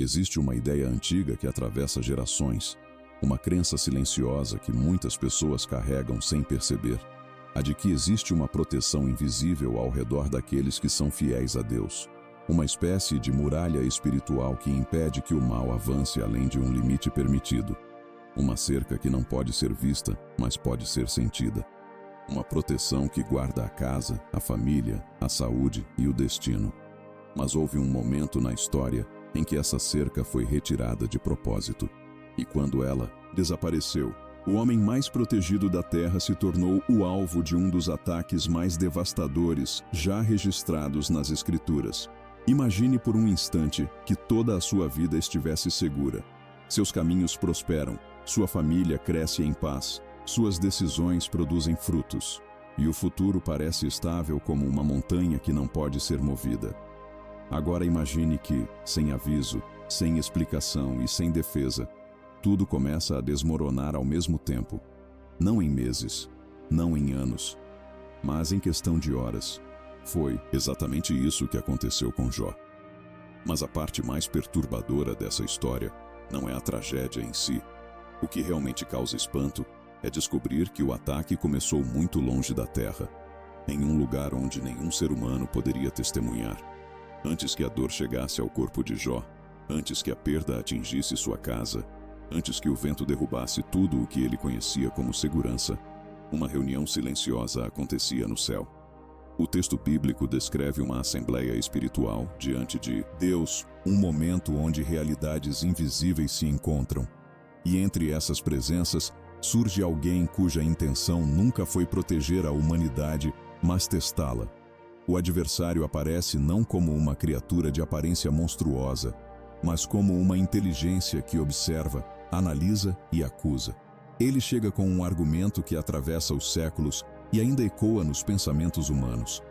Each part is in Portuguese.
Existe uma ideia antiga que atravessa gerações, uma crença silenciosa que muitas pessoas carregam sem perceber, a de que existe uma proteção invisível ao redor daqueles que são fiéis a Deus. Uma espécie de muralha espiritual que impede que o mal avance além de um limite permitido. Uma cerca que não pode ser vista, mas pode ser sentida. Uma proteção que guarda a casa, a família, a saúde e o destino. Mas houve um momento na história em que essa cerca foi retirada de propósito. E quando ela desapareceu, o homem mais protegido da Terra se tornou o alvo de um dos ataques mais devastadores já registrados nas Escrituras. Imagine por um instante que toda a sua vida estivesse segura. Seus caminhos prosperam, sua família cresce em paz, suas decisões produzem frutos, e o futuro parece estável como uma montanha que não pode ser movida. Agora imagine que, sem aviso, sem explicação e sem defesa, tudo começa a desmoronar ao mesmo tempo. Não em meses, não em anos, mas em questão de horas. Foi exatamente isso que aconteceu com Jó. Mas a parte mais perturbadora dessa história não é a tragédia em si. O que realmente causa espanto é descobrir que o ataque começou muito longe da terra, em um lugar onde nenhum ser humano poderia testemunhar. Antes que a dor chegasse ao corpo de Jó, antes que a perda atingisse sua casa, antes que o vento derrubasse tudo o que ele conhecia como segurança, uma reunião silenciosa acontecia no céu. O texto bíblico descreve uma assembleia espiritual diante de Deus, um momento onde realidades invisíveis se encontram. E entre essas presenças, surge alguém cuja intenção nunca foi proteger a humanidade, mas testá-la. O adversário aparece não como uma criatura de aparência monstruosa, mas como uma inteligência que observa, analisa e acusa. Ele chega com um argumento que atravessa os séculos e ainda ecoa nos pensamentos humanos.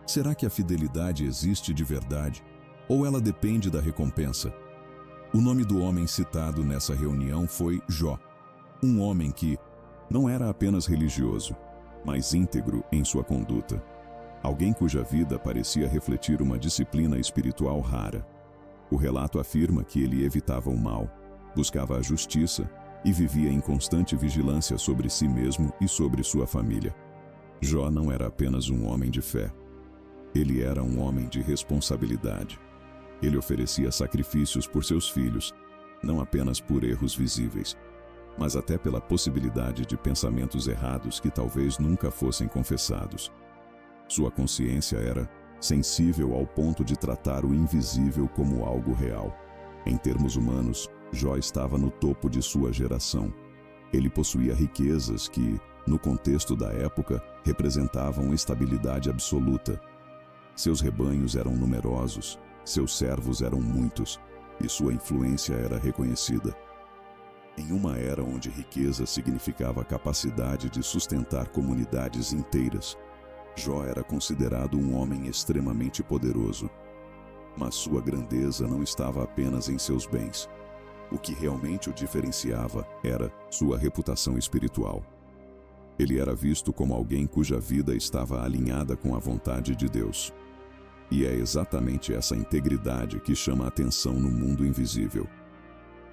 Será que a fidelidade existe de verdade? Ou ela depende da recompensa? O nome do homem citado nessa reunião foi Jó. Um homem que não era apenas religioso, mas íntegro em sua conduta. Alguém cuja vida parecia refletir uma disciplina espiritual rara. O relato afirma que ele evitava o mal, buscava a justiça e vivia em constante vigilância sobre si mesmo e sobre sua família. Jó não era apenas um homem de fé. Ele era um homem de responsabilidade. Ele oferecia sacrifícios por seus filhos, não apenas por erros visíveis, mas até pela possibilidade de pensamentos errados que talvez nunca fossem confessados. Sua consciência era sensível ao ponto de tratar o invisível como algo real. Em termos humanos, Jó estava no topo de sua geração. Ele possuía riquezas que, no contexto da época, representavam estabilidade absoluta. Seus rebanhos eram numerosos, seus servos eram muitos, e sua influência era reconhecida. Em uma era onde riqueza significava a capacidade de sustentar comunidades inteiras, Jó era considerado um homem extremamente poderoso. Mas sua grandeza não estava apenas em seus bens. O que realmente o diferenciava era sua reputação espiritual. Ele era visto como alguém cuja vida estava alinhada com a vontade de Deus. E é exatamente essa integridade que chama a atenção no mundo invisível.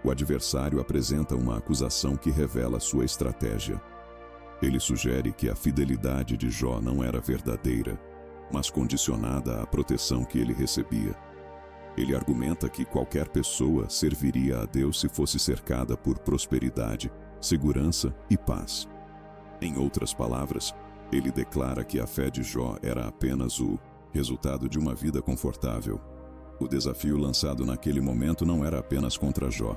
O adversário apresenta uma acusação que revela sua estratégia. Ele sugere que a fidelidade de Jó não era verdadeira, mas condicionada à proteção que ele recebia. Ele argumenta que qualquer pessoa serviria a Deus se fosse cercada por prosperidade, segurança e paz. Em outras palavras, ele declara que a fé de Jó era apenas o resultado de uma vida confortável. O desafio lançado naquele momento não era apenas contra Jó.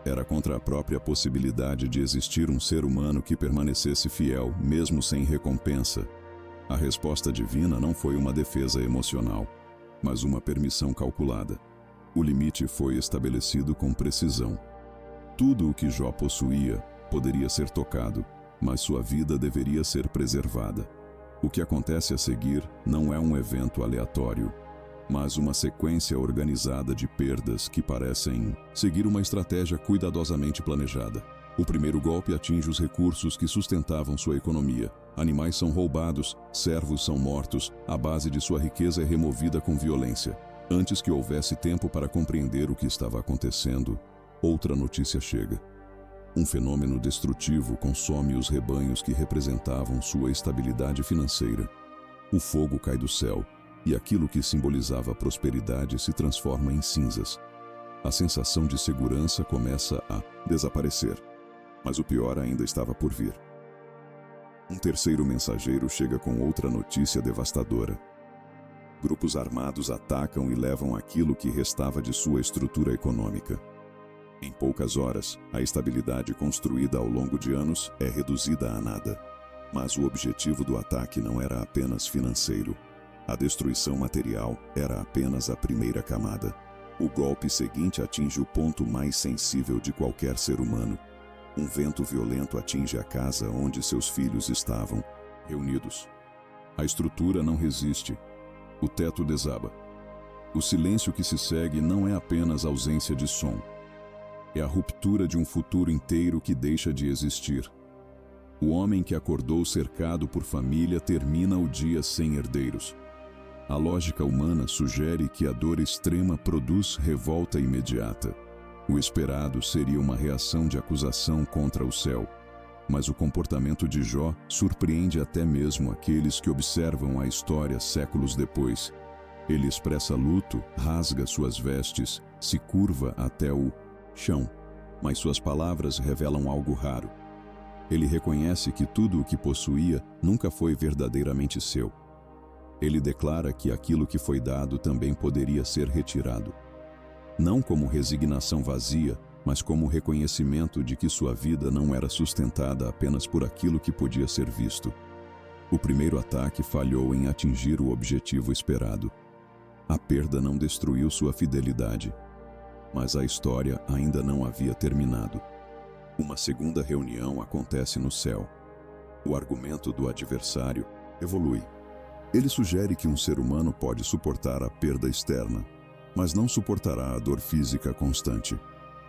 Era contra a própria possibilidade de existir um ser humano que permanecesse fiel, mesmo sem recompensa. A resposta divina não foi uma defesa emocional, mas uma permissão calculada. O limite foi estabelecido com precisão. Tudo o que Jó possuía poderia ser tocado, mas sua vida deveria ser preservada. O que acontece a seguir não é um evento aleatório, mas uma sequência organizada de perdas que parecem seguir uma estratégia cuidadosamente planejada. O primeiro golpe atinge os recursos que sustentavam sua economia. Animais são roubados, servos são mortos, a base de sua riqueza é removida com violência. Antes que houvesse tempo para compreender o que estava acontecendo, outra notícia chega. Um fenômeno destrutivo consome os rebanhos que representavam sua estabilidade financeira. O fogo cai do céu, e aquilo que simbolizava prosperidade se transforma em cinzas. A sensação de segurança começa a desaparecer, mas o pior ainda estava por vir. Um terceiro mensageiro chega com outra notícia devastadora. Grupos armados atacam e levam aquilo que restava de sua estrutura econômica. Em poucas horas, a estabilidade construída ao longo de anos é reduzida a nada. Mas o objetivo do ataque não era apenas financeiro. A destruição material era apenas a primeira camada. O golpe seguinte atinge o ponto mais sensível de qualquer ser humano. Um vento violento atinge a casa onde seus filhos estavam reunidos. A estrutura não resiste. O teto desaba. O silêncio que se segue não é apenas ausência de som. É a ruptura de um futuro inteiro que deixa de existir. O homem que acordou cercado por família termina o dia sem herdeiros. A lógica humana sugere que a dor extrema produz revolta imediata. O esperado seria uma reação de acusação contra o céu. Mas o comportamento de Jó surpreende até mesmo aqueles que observam a história séculos depois. Ele expressa luto, rasga suas vestes, se curva até o chão, mas suas palavras revelam algo raro. Ele reconhece que tudo o que possuía nunca foi verdadeiramente seu. Ele declara que aquilo que foi dado também poderia ser retirado. Não como resignação vazia, mas como reconhecimento de que sua vida não era sustentada apenas por aquilo que podia ser visto. O primeiro ataque falhou em atingir o objetivo esperado. A perda não destruiu sua fidelidade, mas a história ainda não havia terminado. Uma segunda reunião acontece no céu. O argumento do adversário evolui. Ele sugere que um ser humano pode suportar a perda externa, mas não suportará a dor física constante.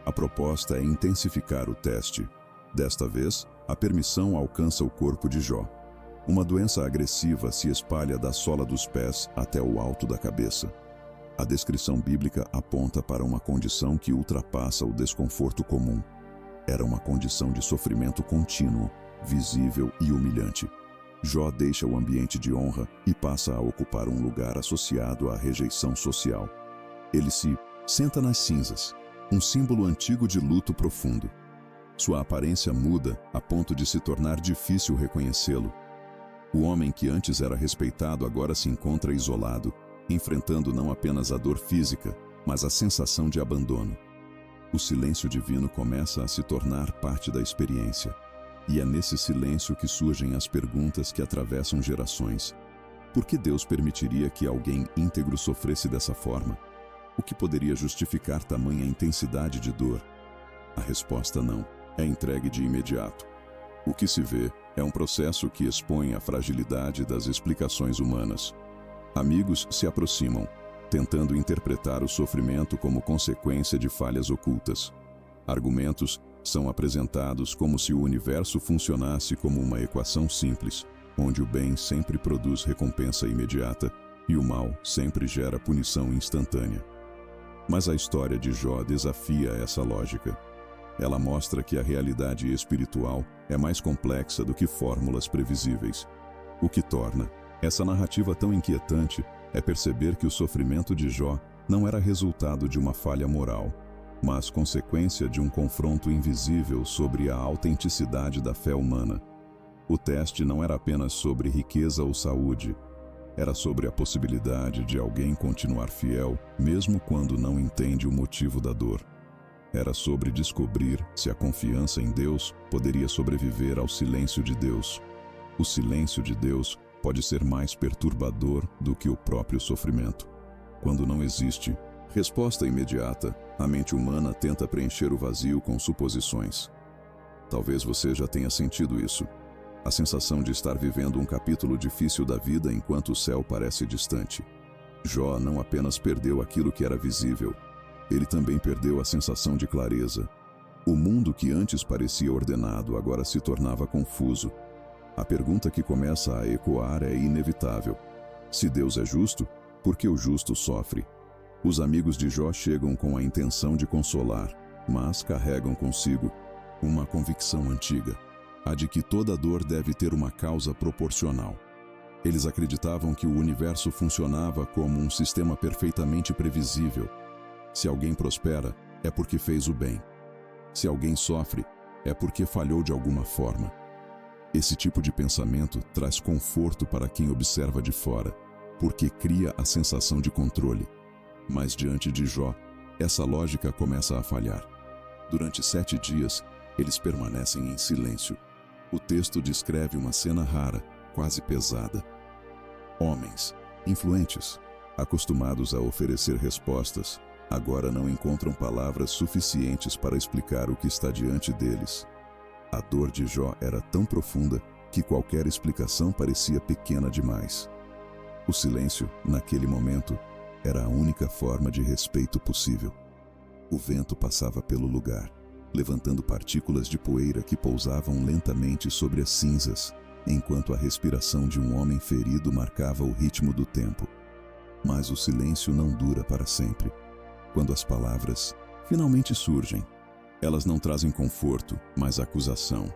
A proposta é intensificar o teste. Desta vez, a permissão alcança o corpo de Jó. Uma doença agressiva se espalha da sola dos pés até o alto da cabeça. A descrição bíblica aponta para uma condição que ultrapassa o desconforto comum. Era uma condição de sofrimento contínuo, visível e humilhante. Jó deixa o ambiente de honra e passa a ocupar um lugar associado à rejeição social. Ele se senta nas cinzas, um símbolo antigo de luto profundo. Sua aparência muda a ponto de se tornar difícil reconhecê-lo. O homem que antes era respeitado agora se encontra isolado, enfrentando não apenas a dor física, mas a sensação de abandono. O silêncio divino começa a se tornar parte da experiência. E é nesse silêncio que surgem as perguntas que atravessam gerações. Por que Deus permitiria que alguém íntegro sofresse dessa forma? O que poderia justificar tamanha intensidade de dor? A resposta não é entregue de imediato. O que se vê é um processo que expõe a fragilidade das explicações humanas. Amigos se aproximam, tentando interpretar o sofrimento como consequência de falhas ocultas. Argumentos são apresentados como se o universo funcionasse como uma equação simples, onde o bem sempre produz recompensa imediata e o mal sempre gera punição instantânea. Mas a história de Jó desafia essa lógica. Ela mostra que a realidade espiritual é mais complexa do que fórmulas previsíveis. O que torna essa narrativa tão inquietante é perceber que o sofrimento de Jó não era resultado de uma falha moral, mas consequência de um confronto invisível sobre a autenticidade da fé humana. O teste não era apenas sobre riqueza ou saúde, era sobre a possibilidade de alguém continuar fiel, mesmo quando não entende o motivo da dor. Era sobre descobrir se a confiança em Deus poderia sobreviver ao silêncio de Deus. O silêncio de Deus pode ser mais perturbador do que o próprio sofrimento. Quando não existe resposta imediata, a mente humana tenta preencher o vazio com suposições. Talvez você já tenha sentido isso. A sensação de estar vivendo um capítulo difícil da vida enquanto o céu parece distante. Jó não apenas perdeu aquilo que era visível, ele também perdeu a sensação de clareza. O mundo que antes parecia ordenado agora se tornava confuso. A pergunta que começa a ecoar é inevitável. Se Deus é justo, por que o justo sofre? Os amigos de Jó chegam com a intenção de consolar, mas carregam consigo uma convicção antiga, a de que toda dor deve ter uma causa proporcional. Eles acreditavam que o universo funcionava como um sistema perfeitamente previsível. Se alguém prospera, é porque fez o bem. Se alguém sofre, é porque falhou de alguma forma. Esse tipo de pensamento traz conforto para quem observa de fora, porque cria a sensação de controle. Mas diante de Jó, essa lógica começa a falhar. Durante 7 dias, eles permanecem em silêncio. O texto descreve uma cena rara, quase pesada. Homens, influentes, acostumados a oferecer respostas, agora não encontram palavras suficientes para explicar o que está diante deles. A dor de Jó era tão profunda que qualquer explicação parecia pequena demais. O silêncio, naquele momento, era a única forma de respeito possível. O vento passava pelo lugar, levantando partículas de poeira que pousavam lentamente sobre as cinzas, enquanto a respiração de um homem ferido marcava o ritmo do tempo. Mas o silêncio não dura para sempre. Quando as palavras finalmente surgem, elas não trazem conforto, mas acusação.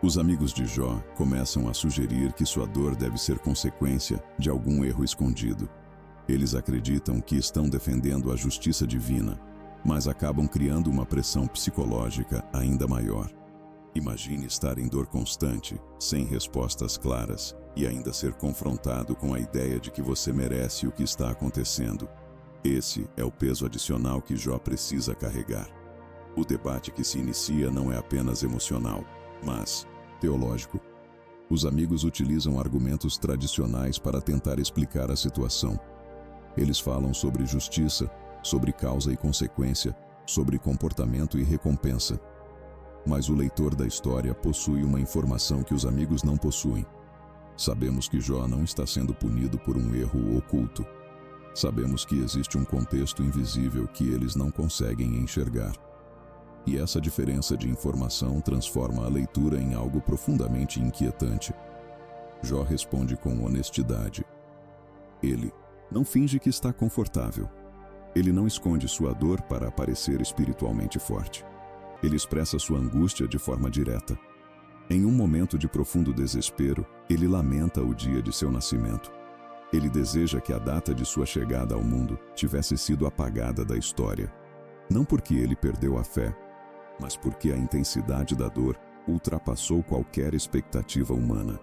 Os amigos de Jó começam a sugerir que sua dor deve ser consequência de algum erro escondido. Eles acreditam que estão defendendo a justiça divina, mas acabam criando uma pressão psicológica ainda maior. Imagine estar em dor constante, sem respostas claras, e ainda ser confrontado com a ideia de que você merece o que está acontecendo. Esse é o peso adicional que Jó precisa carregar. O debate que se inicia não é apenas emocional, mas teológico. Os amigos utilizam argumentos tradicionais para tentar explicar a situação. Eles falam sobre justiça, sobre causa e consequência, sobre comportamento e recompensa. Mas o leitor da história possui uma informação que os amigos não possuem. Sabemos que Jó não está sendo punido por um erro oculto. Sabemos que existe um contexto invisível que eles não conseguem enxergar. E essa diferença de informação transforma a leitura em algo profundamente inquietante. Jó responde com honestidade. Ele não finge que está confortável. Ele não esconde sua dor para parecer espiritualmente forte. Ele expressa sua angústia de forma direta. Em um momento de profundo desespero, ele lamenta o dia de seu nascimento. Ele deseja que a data de sua chegada ao mundo tivesse sido apagada da história. Não porque ele perdeu a fé, mas porque a intensidade da dor ultrapassou qualquer expectativa humana.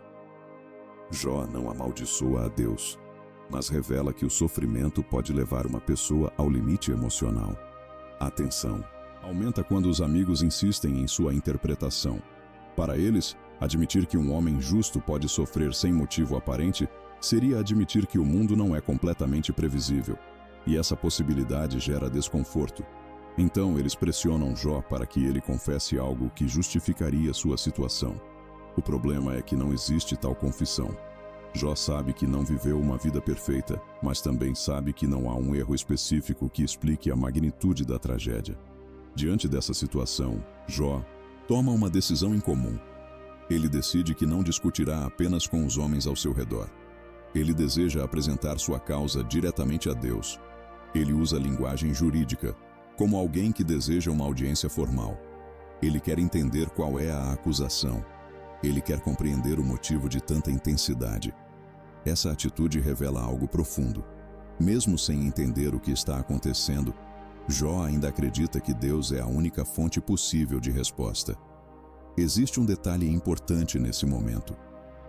Jó não amaldiçoa a Deus, mas revela que o sofrimento pode levar uma pessoa ao limite emocional. A tensão aumenta quando os amigos insistem em sua interpretação. Para eles, admitir que um homem justo pode sofrer sem motivo aparente seria admitir que o mundo não é completamente previsível, e essa possibilidade gera desconforto. Então eles pressionam Jó para que ele confesse algo que justificaria sua situação. O problema é que não existe tal confissão. Jó sabe que não viveu uma vida perfeita, mas também sabe que não há um erro específico que explique a magnitude da tragédia. Diante dessa situação, Jó toma uma decisão incomum. Ele decide que não discutirá apenas com os homens ao seu redor. Ele deseja apresentar sua causa diretamente a Deus. Ele usa linguagem jurídica, como alguém que deseja uma audiência formal. Ele quer entender qual é a acusação. Ele quer compreender o motivo de tanta intensidade. Essa atitude revela algo profundo. Mesmo sem entender o que está acontecendo, Jó ainda acredita que Deus é a única fonte possível de resposta. Existe um detalhe importante nesse momento.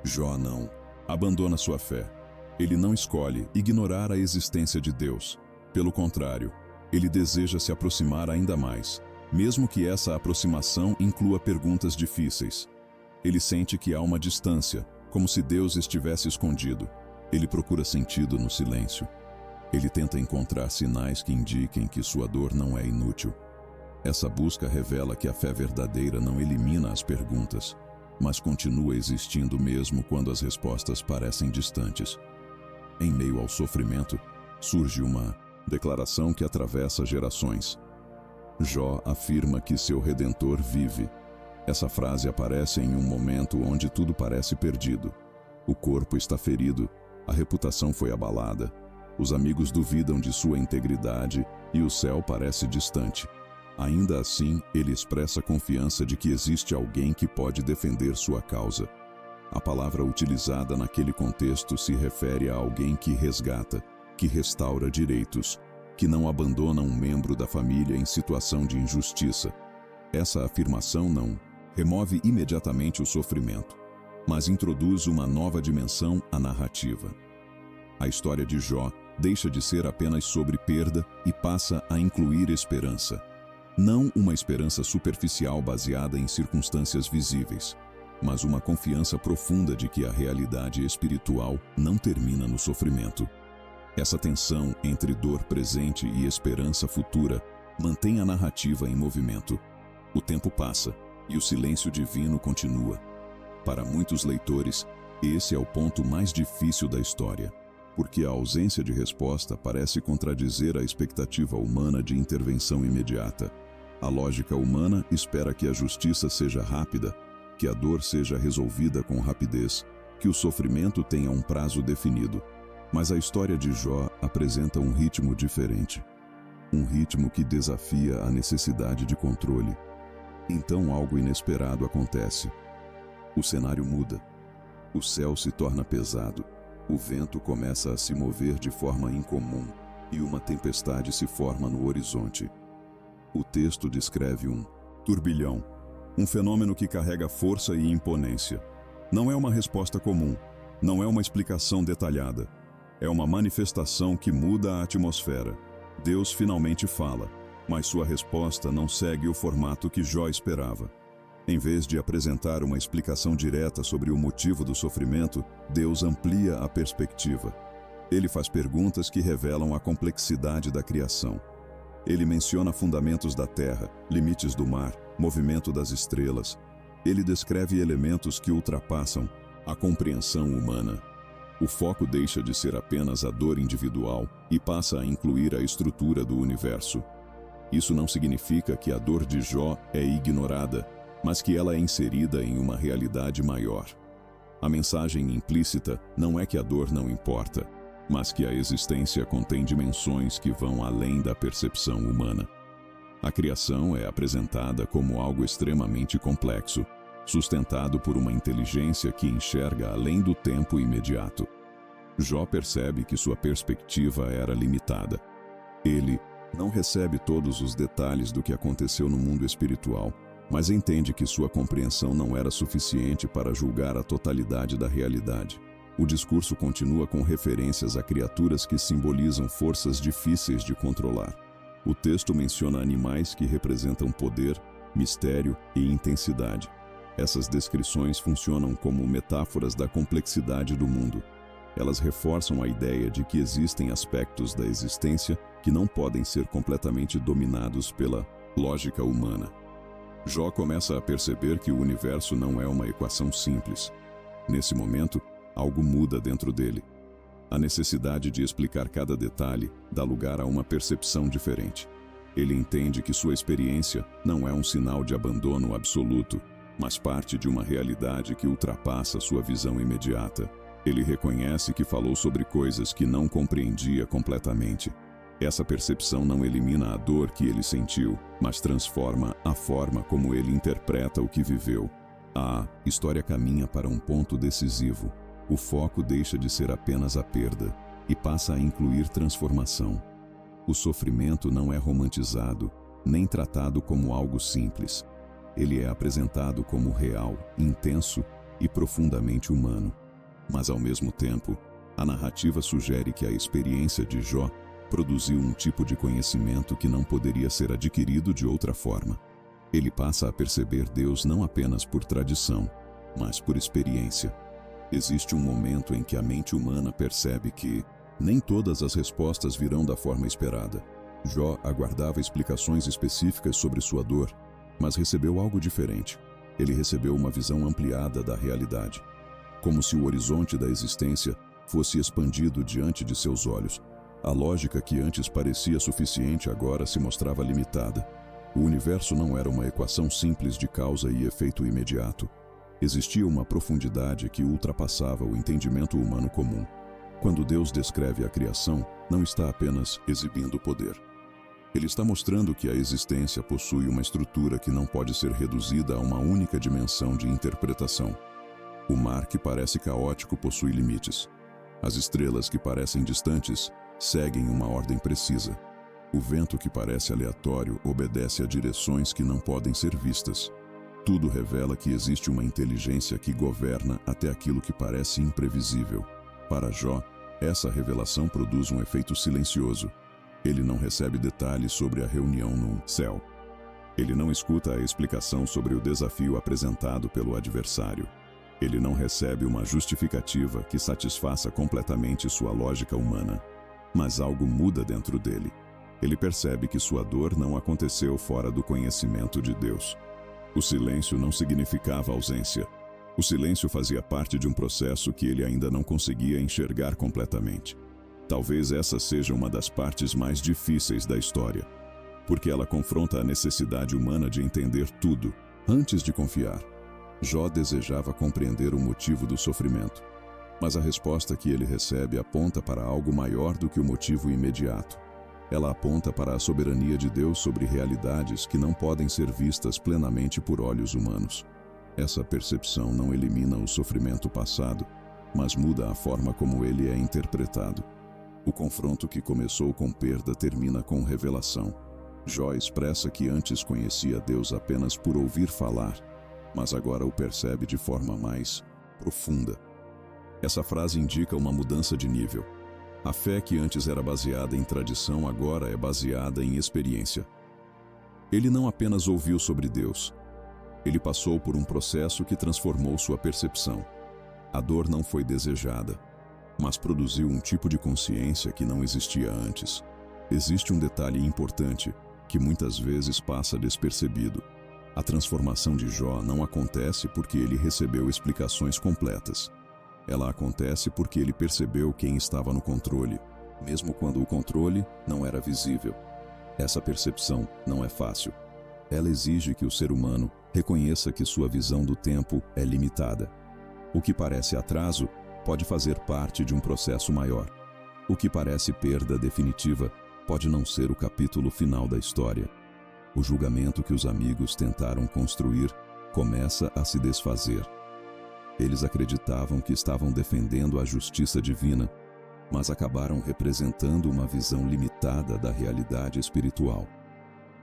Jó não abandona sua fé. Ele não escolhe ignorar a existência de Deus. Pelo contrário, ele deseja se aproximar ainda mais, mesmo que essa aproximação inclua perguntas difíceis. Ele sente que há uma distância, como se Deus estivesse escondido. Ele procura sentido no silêncio. Ele tenta encontrar sinais que indiquem que sua dor não é inútil. Essa busca revela que a fé verdadeira não elimina as perguntas, mas continua existindo mesmo quando as respostas parecem distantes. Em meio ao sofrimento, surge uma declaração que atravessa gerações. Jó afirma que seu Redentor vive. Essa frase aparece em um momento onde tudo parece perdido. O corpo está ferido, a reputação foi abalada, Os amigos duvidam de sua integridade e o céu parece distante. Ainda assim, ele expressa confiança de que existe alguém que pode defender sua causa. A palavra utilizada naquele contexto se refere a alguém que resgata, que restaura direitos, que não abandona um membro da família em situação de injustiça. Essa afirmação não remove imediatamente o sofrimento, mas introduz uma nova dimensão à narrativa. A história de Jó deixa de ser apenas sobre perda e passa a incluir esperança. Não uma esperança superficial baseada em circunstâncias visíveis, mas uma confiança profunda de que a realidade espiritual não termina no sofrimento. Essa tensão entre dor presente e esperança futura mantém a narrativa em movimento. O tempo passa e o silêncio divino continua. Para muitos leitores, esse é o ponto mais difícil da história, porque a ausência de resposta parece contradizer a expectativa humana de intervenção imediata. A lógica humana espera que a justiça seja rápida, que a dor seja resolvida com rapidez, que o sofrimento tenha um prazo definido. Mas a história de Jó apresenta um ritmo diferente. Um ritmo que desafia a necessidade de controle. Então algo inesperado acontece. O cenário muda. O céu se torna pesado. O vento começa a se mover de forma incomum e uma tempestade se forma no horizonte. O texto descreve um turbilhão, um fenômeno que carrega força e imponência. Não é uma resposta comum, não é uma explicação detalhada. É uma manifestação que muda a atmosfera. Deus finalmente fala, mas sua resposta não segue o formato que Jó esperava. Em vez de apresentar uma explicação direta sobre o motivo do sofrimento, Deus amplia a perspectiva. Ele faz perguntas que revelam a complexidade da criação. Ele menciona fundamentos da terra, limites do mar, movimento das estrelas. Ele descreve elementos que ultrapassam a compreensão humana. O foco deixa de ser apenas a dor individual e passa a incluir a estrutura do universo. Isso não significa que a dor de Jó é ignorada, mas que ela é inserida em uma realidade maior. A mensagem implícita não é que a dor não importa, mas que a existência contém dimensões que vão além da percepção humana. A criação é apresentada como algo extremamente complexo, sustentado por uma inteligência que enxerga além do tempo imediato. Jó percebe que sua perspectiva era limitada. Ele não recebe todos os detalhes do que aconteceu no mundo espiritual, mas entende que sua compreensão não era suficiente para julgar a totalidade da realidade. O discurso continua com referências a criaturas que simbolizam forças difíceis de controlar. O texto menciona animais que representam poder, mistério e intensidade. Essas descrições funcionam como metáforas da complexidade do mundo. Elas reforçam a ideia de que existem aspectos da existência que não podem ser completamente dominados pela lógica humana. Jó começa a perceber que o universo não é uma equação simples. Nesse momento, algo muda dentro dele. A necessidade de explicar cada detalhe dá lugar a uma percepção diferente. Ele entende que sua experiência não é um sinal de abandono absoluto, mas parte de uma realidade que ultrapassa sua visão imediata. Ele reconhece que falou sobre coisas que não compreendia completamente. Essa percepção não elimina a dor que ele sentiu, mas transforma a forma como ele interpreta o que viveu. A história caminha para um ponto decisivo. O foco deixa de ser apenas a perda e passa a incluir transformação. O sofrimento não é romantizado, nem tratado como algo simples. Ele é apresentado como real, intenso e profundamente humano. Mas, ao mesmo tempo, a narrativa sugere que a experiência de Jó produziu um tipo de conhecimento que não poderia ser adquirido de outra forma. Ele passa a perceber Deus não apenas por tradição, mas por experiência. Existe um momento em que a mente humana percebe que nem todas as respostas virão da forma esperada. Jó aguardava explicações específicas sobre sua dor, mas recebeu algo diferente. Ele recebeu uma visão ampliada da realidade, como se o horizonte da existência fosse expandido diante de seus olhos. A lógica que antes parecia suficiente agora se mostrava limitada. O universo não era uma equação simples de causa e efeito imediato. Existia uma profundidade que ultrapassava o entendimento humano comum. Quando Deus descreve a criação, não está apenas exibindo poder. Ele está mostrando que a existência possui uma estrutura que não pode ser reduzida a uma única dimensão de interpretação. O mar que parece caótico possui limites. As estrelas que parecem distantes seguem uma ordem precisa. O vento que parece aleatório obedece a direções que não podem ser vistas. Tudo revela que existe uma inteligência que governa até aquilo que parece imprevisível. Para Jó, essa revelação produz um efeito silencioso. Ele não recebe detalhes sobre a reunião no céu. Ele não escuta a explicação sobre o desafio apresentado pelo adversário. Ele não recebe uma justificativa que satisfaça completamente sua lógica humana. Mas algo muda dentro dele. Ele percebe que sua dor não aconteceu fora do conhecimento de Deus. O silêncio não significava ausência. O silêncio fazia parte de um processo que ele ainda não conseguia enxergar completamente. Talvez essa seja uma das partes mais difíceis da história, porque ela confronta a necessidade humana de entender tudo antes de confiar. Jó desejava compreender o motivo do sofrimento, mas a resposta que ele recebe aponta para algo maior do que o motivo imediato. Ela aponta para a soberania de Deus sobre realidades que não podem ser vistas plenamente por olhos humanos. Essa percepção não elimina o sofrimento passado, mas muda a forma como ele é interpretado. O confronto que começou com perda termina com revelação. Jó expressa que antes conhecia Deus apenas por ouvir falar, mas agora o percebe de forma mais profunda. Essa frase indica uma mudança de nível. A fé que antes era baseada em tradição agora é baseada em experiência. Ele não apenas ouviu sobre Deus, ele passou por um processo que transformou sua percepção. A dor não foi desejada, mas produziu um tipo de consciência que não existia antes. Existe um detalhe importante que muitas vezes passa despercebido. A transformação de Jó não acontece porque ele recebeu explicações completas. Ela acontece porque ele percebeu quem estava no controle, mesmo quando o controle não era visível. Essa percepção não é fácil. Ela exige que o ser humano reconheça que sua visão do tempo é limitada. O que parece atraso pode fazer parte de um processo maior. O que parece perda definitiva pode não ser o capítulo final da história. O julgamento que os amigos tentaram construir começa a se desfazer. Eles acreditavam que estavam defendendo a justiça divina, mas acabaram representando uma visão limitada da realidade espiritual.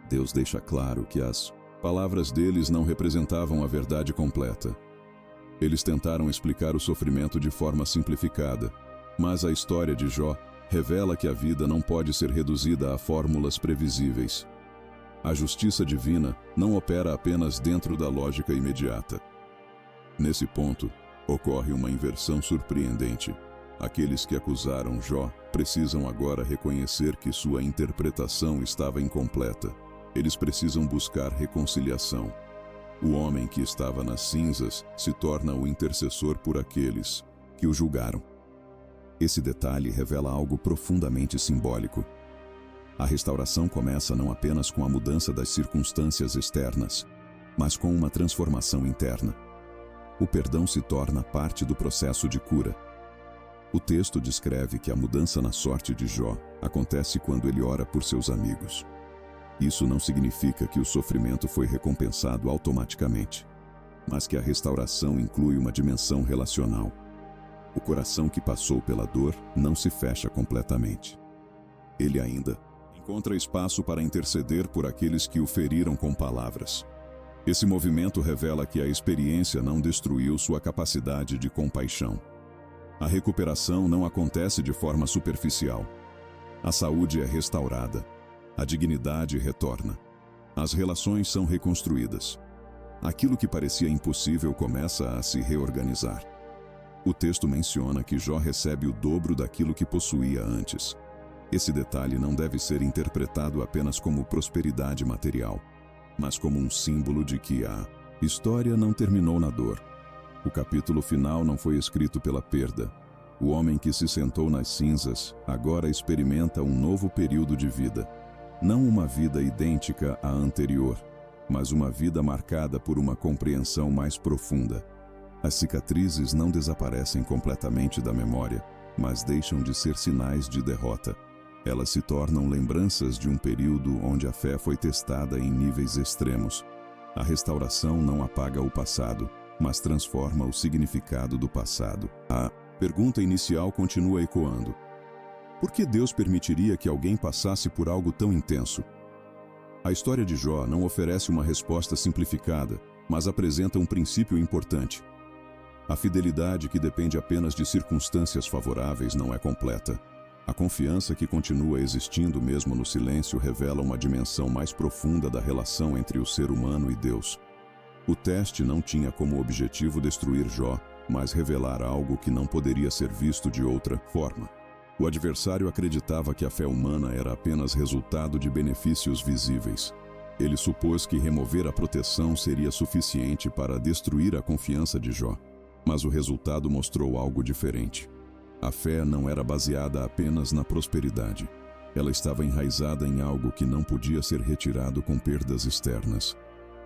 Deus deixa claro que as palavras deles não representavam a verdade completa. Eles tentaram explicar o sofrimento de forma simplificada, mas a história de Jó revela que a vida não pode ser reduzida a fórmulas previsíveis. A justiça divina não opera apenas dentro da lógica imediata. Nesse ponto, ocorre uma inversão surpreendente. Aqueles que acusaram Jó precisam agora reconhecer que sua interpretação estava incompleta. Eles precisam buscar reconciliação. O homem que estava nas cinzas se torna o intercessor por aqueles que o julgaram. Esse detalhe revela algo profundamente simbólico. A restauração começa não apenas com a mudança das circunstâncias externas, mas com uma transformação interna. O perdão se torna parte do processo de cura. O texto descreve que a mudança na sorte de Jó acontece quando ele ora por seus amigos. Isso não significa que o sofrimento foi recompensado automaticamente, mas que a restauração inclui uma dimensão relacional. O coração que passou pela dor não se fecha completamente. Ele ainda encontra espaço para interceder por aqueles que o feriram com palavras. Esse movimento revela que a experiência não destruiu sua capacidade de compaixão. A recuperação não acontece de forma superficial. A saúde é restaurada. A dignidade retorna. As relações são reconstruídas. Aquilo que parecia impossível começa a se reorganizar. O texto menciona que Jó recebe o dobro daquilo que possuía antes. Esse detalhe não deve ser interpretado apenas como prosperidade material, mas como um símbolo de que a história não terminou na dor. O capítulo final não foi escrito pela perda. O homem que se sentou nas cinzas agora experimenta um novo período de vida. Não uma vida idêntica à anterior, mas uma vida marcada por uma compreensão mais profunda. As cicatrizes não desaparecem completamente da memória, mas deixam de ser sinais de derrota. Elas se tornam lembranças de um período onde a fé foi testada em níveis extremos. A restauração não apaga o passado, mas transforma o significado do passado. A pergunta inicial continua ecoando. Por que Deus permitiria que alguém passasse por algo tão intenso? A história de Jó não oferece uma resposta simplificada, mas apresenta um princípio importante. A fidelidade que depende apenas de circunstâncias favoráveis não é completa. A confiança que continua existindo mesmo no silêncio revela uma dimensão mais profunda da relação entre o ser humano e Deus. O teste não tinha como objetivo destruir Jó, mas revelar algo que não poderia ser visto de outra forma. O adversário acreditava que a fé humana era apenas resultado de benefícios visíveis. Ele supôs que remover a proteção seria suficiente para destruir a confiança de Jó. Mas o resultado mostrou algo diferente. A fé não era baseada apenas na prosperidade. Ela estava enraizada em algo que não podia ser retirado com perdas externas.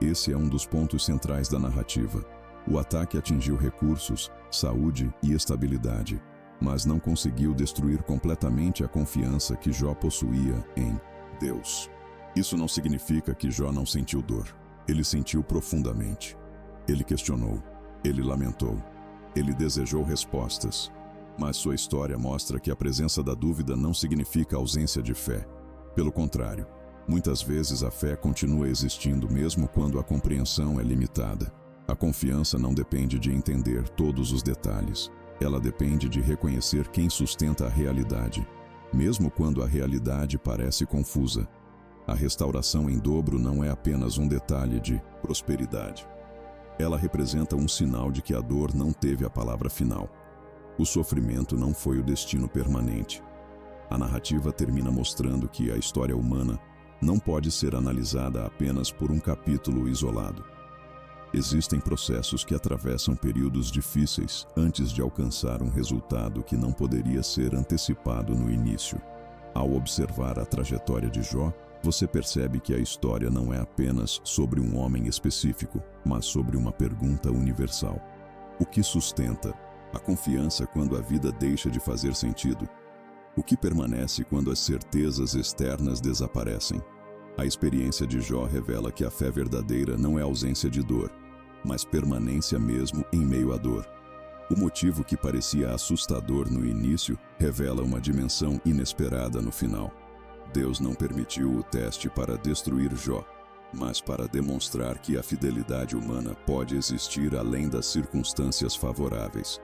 Esse é um dos pontos centrais da narrativa. O ataque atingiu recursos, saúde e estabilidade, mas não conseguiu destruir completamente a confiança que Jó possuía em Deus. Isso não significa que Jó não sentiu dor. Ele sentiu profundamente. Ele questionou. Ele lamentou. Ele desejou respostas. Mas sua história mostra que a presença da dúvida não significa ausência de fé. Pelo contrário, muitas vezes a fé continua existindo mesmo quando a compreensão é limitada. A confiança não depende de entender todos os detalhes. Ela depende de reconhecer quem sustenta a realidade, mesmo quando a realidade parece confusa. A restauração em dobro não é apenas um detalhe de prosperidade. Ela representa um sinal de que a dor não teve a palavra final. O sofrimento não foi o destino permanente. A narrativa termina mostrando que a história humana não pode ser analisada apenas por um capítulo isolado. Existem processos que atravessam períodos difíceis antes de alcançar um resultado que não poderia ser antecipado no início. Ao observar a trajetória de Jó, você percebe que a história não é apenas sobre um homem específico, mas sobre uma pergunta universal. O que sustenta a confiança quando a vida deixa de fazer sentido? O que permanece quando as certezas externas desaparecem? A experiência de Jó revela que a fé verdadeira não é ausência de dor, mas permanência mesmo em meio à dor. O motivo que parecia assustador no início revela uma dimensão inesperada no final. Deus não permitiu o teste para destruir Jó, mas para demonstrar que a fidelidade humana pode existir além das circunstâncias favoráveis.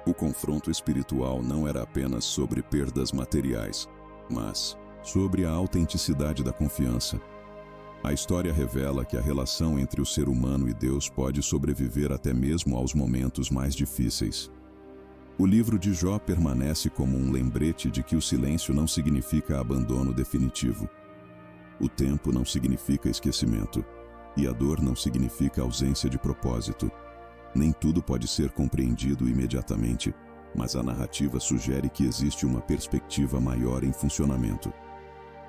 O confronto espiritual não era apenas sobre perdas materiais, mas sobre a autenticidade da confiança. A história revela que a relação entre o ser humano e Deus pode sobreviver até mesmo aos momentos mais difíceis. O livro de Jó permanece como um lembrete de que o silêncio não significa abandono definitivo. O tempo não significa esquecimento, e a dor não significa ausência de propósito. Nem tudo pode ser compreendido imediatamente, mas a narrativa sugere que existe uma perspectiva maior em funcionamento.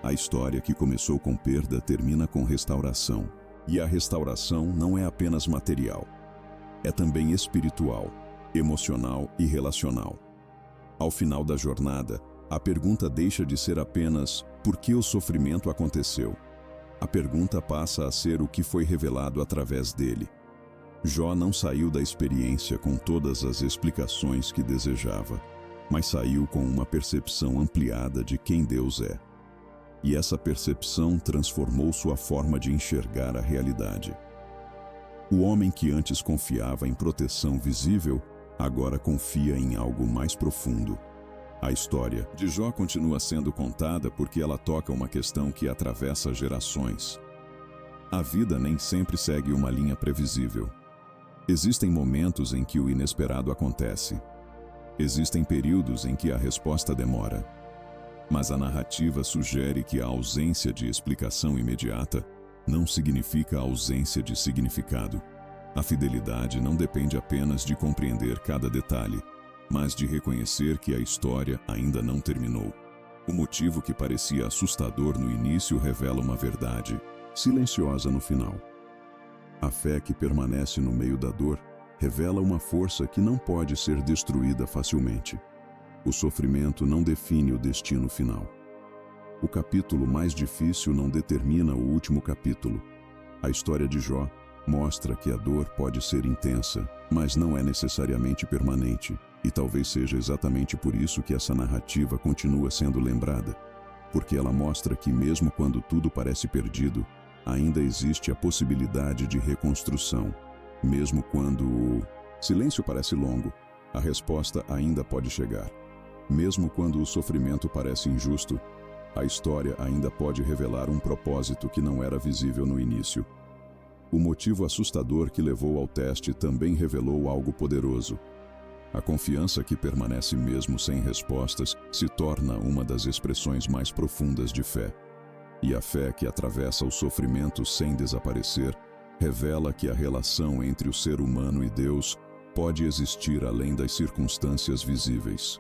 A história que começou com perda termina com restauração. E a restauração não é apenas material. É também espiritual, emocional e relacional. Ao final da jornada, a pergunta deixa de ser apenas por que o sofrimento aconteceu. A pergunta passa a ser o que foi revelado através dele. Jó não saiu da experiência com todas as explicações que desejava, mas saiu com uma percepção ampliada de quem Deus é. E essa percepção transformou sua forma de enxergar a realidade. O homem que antes confiava em proteção visível, agora confia em algo mais profundo. A história de Jó continua sendo contada porque ela toca uma questão que atravessa gerações. A vida nem sempre segue uma linha previsível. Existem momentos em que o inesperado acontece. Existem períodos em que a resposta demora. Mas a narrativa sugere que a ausência de explicação imediata não significa ausência de significado. A fidelidade não depende apenas de compreender cada detalhe, mas de reconhecer que a história ainda não terminou. O motivo que parecia assustador no início revela uma verdade silenciosa no final. A fé que permanece no meio da dor revela uma força que não pode ser destruída facilmente. O sofrimento não define o destino final. O capítulo mais difícil não determina o último capítulo. A história de Jó mostra que a dor pode ser intensa, mas não é necessariamente permanente, e talvez seja exatamente por isso que essa narrativa continua sendo lembrada, porque ela mostra que mesmo quando tudo parece perdido, ainda existe a possibilidade de reconstrução. Mesmo quando o silêncio parece longo, a resposta ainda pode chegar. Mesmo quando o sofrimento parece injusto, a história ainda pode revelar um propósito que não era visível no início. O motivo assustador que levou ao teste também revelou algo poderoso. A confiança que permanece mesmo sem respostas se torna uma das expressões mais profundas de fé. E a fé que atravessa o sofrimento sem desaparecer revela que a relação entre o ser humano e Deus pode existir além das circunstâncias visíveis.